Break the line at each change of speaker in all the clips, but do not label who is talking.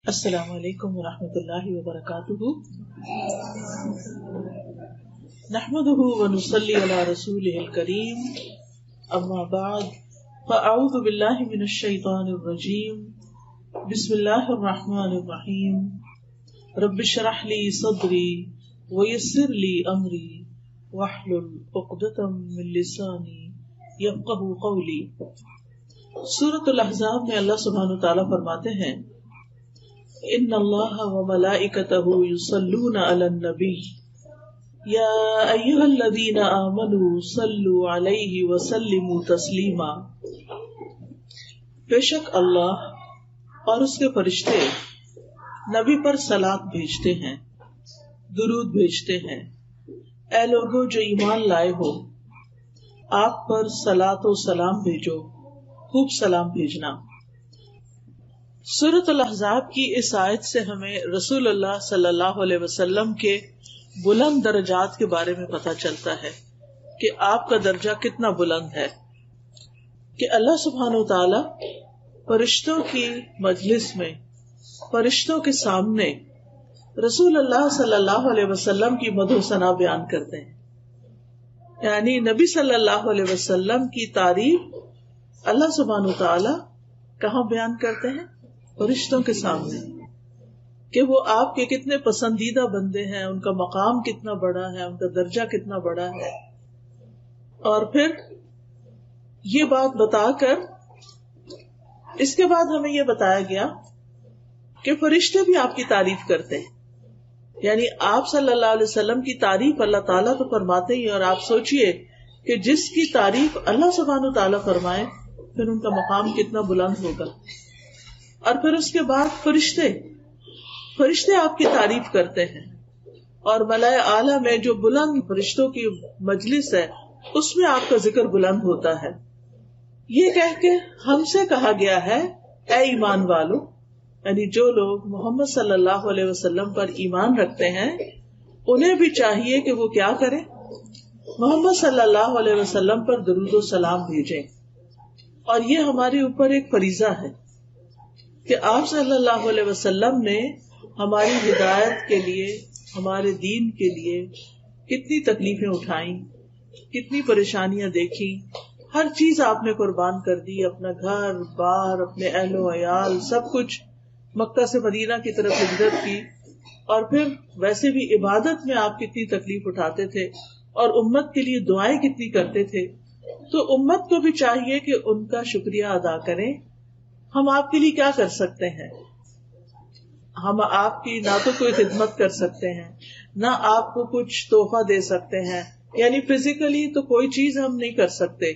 السلام علیکم ورحمۃ اللہ وبرکاتہ، نحمده ونصلی علی رسولہ الکریم، اما بعد فاعوذ باللہ من الشیطان الرجیم، بسم اللہ الرحمن الرحیم، رب اشرح لی صدری ویسر لی امری واحلل عقدۃ من لسانی یفقہوا قولی۔ سورۃ الاحزاب میں اللہ سبحانہ وتعالیٰ فرماتے ہیں، ان اللہ وملائکتہ یصلون علی النبی یا ایھا الذین آمنوا صلوا علیہ وسلموا تسلیما۔ بے شک اللہ اور اس کے فرشتے نبی پر صلاۃ بھیجتے ہیں، درود بھیجتے ہیں۔ اے لوگو جو ایمان لائے ہو، آپ پر صلاۃ و سلام بھیجو، خوب سلام بھیجنا۔ سورۃ الاحزاب کی اس آیت سے ہمیں رسول اللہ صلی اللہ علیہ وسلم کے بلند درجات کے بارے میں پتہ چلتا ہے کہ آپ کا درجہ کتنا بلند ہے، کہ اللہ سبحانہ وتعالی فرشتوں کی مجلس میں، فرشتوں کے سامنے رسول اللہ صلی اللہ علیہ وسلم کی مدح و ثنا بیان کرتے ہیں۔ یعنی نبی صلی اللہ علیہ وسلم کی تعریف اللہ سبحانہ وتعالی کہاں بیان کرتے ہیں؟ فرشتوں کے سامنے، کہ وہ آپ کے کتنے پسندیدہ بندے ہیں، ان کا مقام کتنا بڑا ہے، ان کا درجہ کتنا بڑا ہے۔ اور پھر یہ بات بتا کر اس کے بعد ہمیں یہ بتایا گیا کہ فرشتے بھی آپ کی تعریف کرتے ہیں۔ یعنی آپ صلی اللہ علیہ وسلم کی تعریف اللہ تعالیٰ تو فرماتے ہی، اور آپ سوچئے کہ جس کی تعریف اللہ سبحانہ تعالیٰ فرمائے پھر ان کا مقام کتنا بلند ہوگا۔ اور پھر اس کے بعد فرشتے آپ کی تعریف کرتے ہیں، اور ملائے اعلیٰ میں جو بلند فرشتوں کی مجلس ہے اس میں آپ کا ذکر بلند ہوتا ہے۔ یہ کہہ کے ہم سے کہا گیا ہے، اے ایمان والو، یعنی جو لوگ محمد صلی اللہ علیہ وسلم پر ایمان رکھتے ہیں انہیں بھی چاہیے کہ وہ کیا کریں؟ محمد صلی اللہ علیہ وسلم پر درود و سلام بھیجیں۔ اور یہ ہمارے اوپر ایک فریضہ ہے کہ آپ صلی اللہ علیہ وسلم نے ہماری ہدایت کے لیے، ہمارے دین کے لیے کتنی تکلیفیں اٹھائیں، کتنی پریشانیاں دیکھی، ہر چیز آپ نے قربان کر دی، اپنا گھر بار، اپنے اہل و عیال، سب کچھ مکہ سے مدینہ کی طرف ہجرت کی، اور پھر ویسے بھی عبادت میں آپ کتنی تکلیف اٹھاتے تھے اور امت کے لیے دعائیں کتنی کرتے تھے۔ تو امت کو بھی چاہیے کہ ان کا شکریہ ادا کریں۔ ہم آپ کے لیے کیا کر سکتے ہیں؟ ہم آپ کی نہ تو کوئی خدمت کر سکتے ہیں، نہ آپ کو کچھ تحفہ دے سکتے ہیں، یعنی فزیکلی تو کوئی چیز ہم نہیں کر سکتے،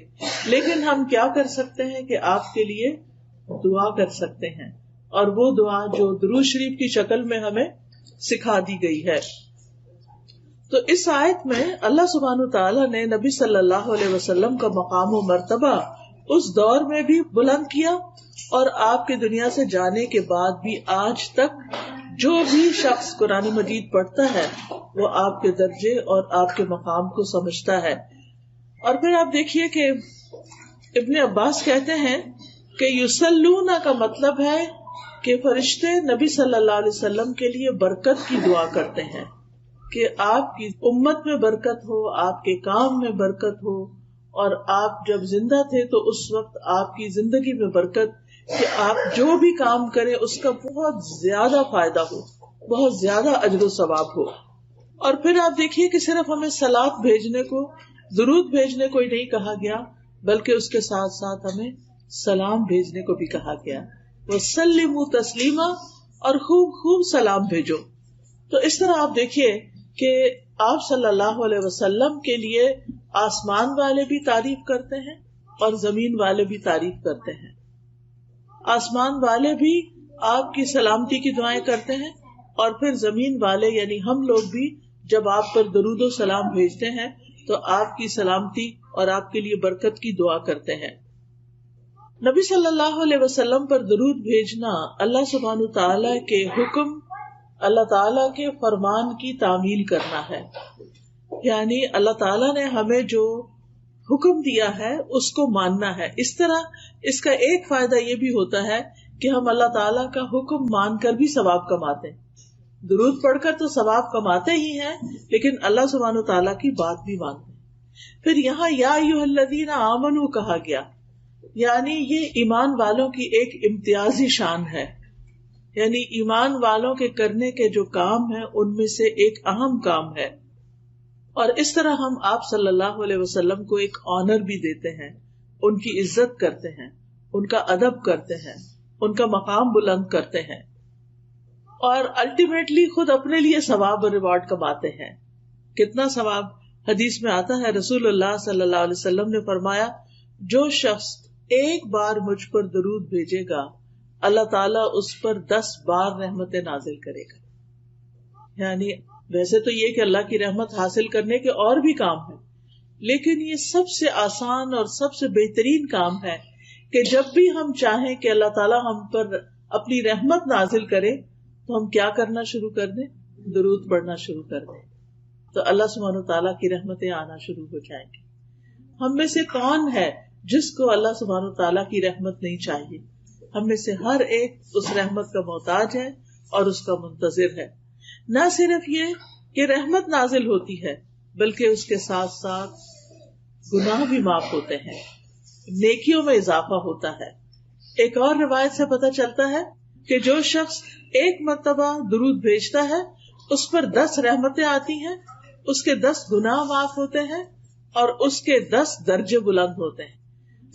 لیکن ہم کیا کر سکتے ہیں کہ آپ کے لیے دعا کر سکتے ہیں، اور وہ دعا جو درود شریف کی شکل میں ہمیں سکھا دی گئی ہے۔ تو اس آیت میں اللہ سبحانہ تعالیٰ نے نبی صلی اللہ علیہ وسلم کا مقام و مرتبہ اس دور میں بھی بلند کیا، اور آپ کے دنیا سے جانے کے بعد بھی آج تک جو بھی شخص قرآن مجید پڑھتا ہے وہ آپ کے درجے اور آپ کے مقام کو سمجھتا ہے۔ اور پھر آپ دیکھیے کہ ابن عباس کہتے ہیں کہ یصلون کا مطلب ہے کہ فرشتے نبی صلی اللہ علیہ وسلم کے لیے برکت کی دعا کرتے ہیں، کہ آپ کی امت میں برکت ہو، آپ کے کام میں برکت ہو، اور آپ جب زندہ تھے تو اس وقت آپ کی زندگی میں برکت، کہ آپ جو بھی کام کریں اس کا بہت زیادہ فائدہ ہو، بہت زیادہ اجر و ثواب ہو۔ اور پھر آپ دیکھیے کہ صرف ہمیں صلاۃ بھیجنے کو، درود بھیجنے کو ہی نہیں کہا گیا، بلکہ اس کے ساتھ ساتھ ہمیں سلام بھیجنے کو بھی کہا گیا، وسلموا تسلیما، اور خوب خوب سلام بھیجو۔ تو اس طرح آپ دیکھیے کہ آپ صلی اللہ علیہ وسلم کے لیے آسمان والے بھی تعریف کرتے ہیں اور زمین والے بھی تعریف کرتے ہیں۔ آسمان والے بھی آپ کی سلامتی کی دعائیں کرتے ہیں، اور پھر زمین والے یعنی ہم لوگ بھی جب آپ پر درود و سلام بھیجتے ہیں تو آپ کی سلامتی اور آپ کے لیے برکت کی دعا کرتے ہیں۔ نبی صلی اللہ علیہ وسلم پر درود بھیجنا اللہ سبحانہ تعالیٰ کے حکم، اللہ تعالیٰ کے فرمان کی تعمیل کرنا ہے۔ یعنی اللہ تعالیٰ نے ہمیں جو حکم دیا ہے اس کو ماننا ہے۔ اس طرح اس کا ایک فائدہ یہ بھی ہوتا ہے کہ ہم اللہ تعالیٰ کا حکم مان کر بھی ثواب کماتے ہیں. درود پڑھ کر تو ثواب کماتے ہی ہیں، لیکن اللہ سبحانہ تعالیٰ کی بات بھی مانتے ہیں. پھر یہاں یا ایھا الذین آمنوا کہا گیا، یعنی یہ ایمان والوں کی ایک امتیازی شان ہے. یعنی ایمان والوں کے کرنے کے جو کام ہیں ان میں سے ایک اہم کام ہے. اور اس طرح ہم آپ صلی اللہ علیہ وسلم کو ایک آنر بھی دیتے ہیں، ان کی عزت کرتے ہیں، ان کا ادب کرتے ہیں، ان کا مقام بلند کرتے ہیں، اور الٹیمیٹلی خود اپنے لیے ثواب اور ریوارڈ کماتے ہیں. کتنا ثواب؟ حدیث میں آتا ہے رسول اللہ صلی اللہ علیہ وسلم نے فرمایا، جو شخص ایک بار مجھ پر درود بھیجے گا اللہ تعالیٰ اس پر 10 بار رحمتیں نازل کرے گا. یعنی ویسے تو یہ کہ اللہ کی رحمت حاصل کرنے کے اور بھی کام ہیں، لیکن یہ سب سے آسان اور سب سے بہترین کام ہے کہ جب بھی ہم چاہیں کہ اللہ تعالیٰ ہم پر اپنی رحمت نازل کرے تو ہم کیا کرنا شروع کر دیں؟ درود پڑھنا شروع کر دیں، تو اللہ سبحانہ تعالیٰ کی رحمتیں آنا شروع ہو جائیں گی. ہم میں سے کون ہے جس کو اللہ سبحانہ تعالیٰ کی رحمت نہیں چاہیے؟ ہم میں سے ہر ایک اس رحمت کا محتاج ہے اور اس کا منتظر ہے. نہ صرف یہ کہ رحمت نازل ہوتی ہے بلکہ اس کے ساتھ ساتھ گناہ بھی معاف ہوتے ہیں، نیکیوں میں اضافہ ہوتا ہے. ایک اور روایت سے پتہ چلتا ہے کہ جو شخص ایک مرتبہ درود بھیجتا ہے اس پر 10 رحمتیں آتی ہیں، اس کے 10 گناہ معاف ہوتے ہیں اور اس کے 10 درجے بلند ہوتے ہیں.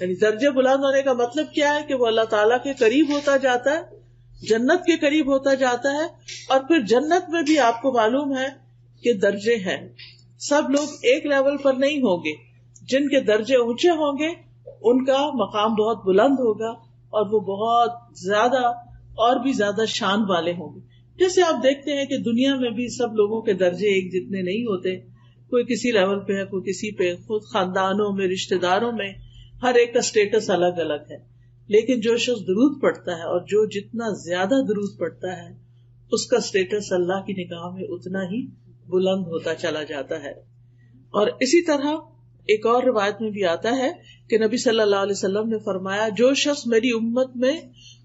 یعنی درجے بلند ہونے کا مطلب کیا ہے کہ وہ اللہ تعالیٰ کے قریب ہوتا جاتا ہے، جنت کے قریب ہوتا جاتا ہے. اور پھر جنت میں بھی آپ کو معلوم ہے کہ درجے ہیں، سب لوگ ایک لیول پر نہیں ہوں گے. جن کے درجے اونچے ہوں گے ان کا مقام بہت بلند ہوگا اور وہ بہت زیادہ اور بھی زیادہ شان والے ہوں گے. جیسے آپ دیکھتے ہیں کہ دنیا میں بھی سب لوگوں کے درجے ایک جتنے نہیں ہوتے، کوئی کسی لیول پہ ہے، کوئی کسی پہ. خود خاندانوں میں، رشتہ داروں میں ہر ایک کا سٹیٹس الگ الگ ہے. لیکن جو شخص درود پڑھتا ہے اور جو جتنا زیادہ درود پڑھتا ہے اس کا سٹیٹس اللہ کی نگاہ میں اتنا ہی بلند ہوتا چلا جاتا ہے. اور اسی طرح ایک اور روایت میں بھی آتا ہے کہ نبی صلی اللہ علیہ وسلم نے فرمایا، جو شخص میری امت میں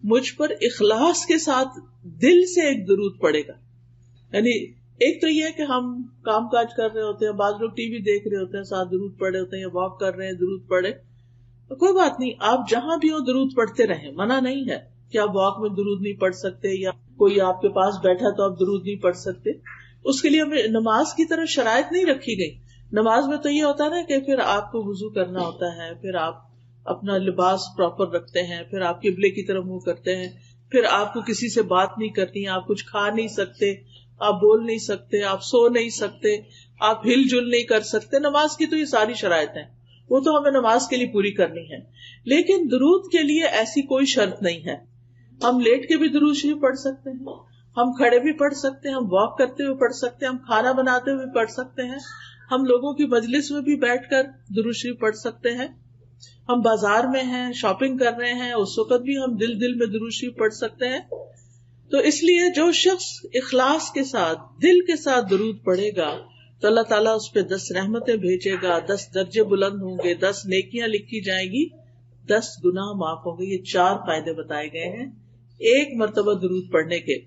مجھ پر اخلاص کے ساتھ دل سے ایک درود پڑھے گا. یعنی ایک تو یہ ہے کہ ہم کام کاج کر رہے ہوتے ہیں، بعض لوگ ٹی وی دیکھ رہے ہوتے ہیں ساتھ درود پڑھے ہوتے ہیں، یا واک کر رہے ہیں درود پڑھے، تو کوئی بات نہیں، آپ جہاں بھی ہو درود پڑھتے رہیں. منع نہیں ہے کہ آپ واک میں درود نہیں پڑھ سکتے، یا کوئی آپ کے پاس بیٹھا تو آپ درود نہیں پڑھ سکتے. اس کے لیے ہمیں نماز کی طرح شرائط نہیں رکھی گئی. نماز میں تو یہ ہوتا ہے نا کہ پھر آپ کو وضو کرنا ہوتا ہے، پھر آپ اپنا لباس پراپر رکھتے ہیں، پھر آپ قبلے کی طرف منہ کرتے ہیں، پھر آپ کو کسی سے بات نہیں کرنی، آپ کچھ کھا نہیں سکتے، آپ بول نہیں سکتے، آپ سو نہیں سکتے، آپ ہل جل نہیں کر سکتے. نماز کی تو یہ ساری شرائط ہیں، وہ تو ہمیں نماز کے لیے پوری کرنی ہے. لیکن درود کے لیے ایسی کوئی شرط نہیں ہے. ہم لیٹ کے بھی درود شریف پڑھ سکتے ہیں، ہم کھڑے بھی پڑھ سکتے ہیں، ہم واک کرتے ہوئے پڑھ سکتے ہیں، ہم کھانا بناتے ہوئے پڑھ سکتے ہیں، ہم لوگوں کی مجلس میں بھی بیٹھ کر درود شریف پڑھ سکتے ہیں، ہم بازار میں ہیں، شاپنگ کر رہے ہیں، اس وقت بھی ہم دل میں درود شریف پڑھ سکتے ہیں. تو اس لیے جو شخص اخلاص کے ساتھ، دل کے ساتھ درود پڑھے گا تو اللہ تعالیٰ اس پہ 10 رحمتیں بھیجے گا، 10 درجے بلند ہوں گے، 10 نیکیاں لکھی جائیں گی، 10 گناہ معاف ہوں گے. یہ 4 فائدے بتائے گئے ہیں ایک مرتبہ درود پڑھنے کے.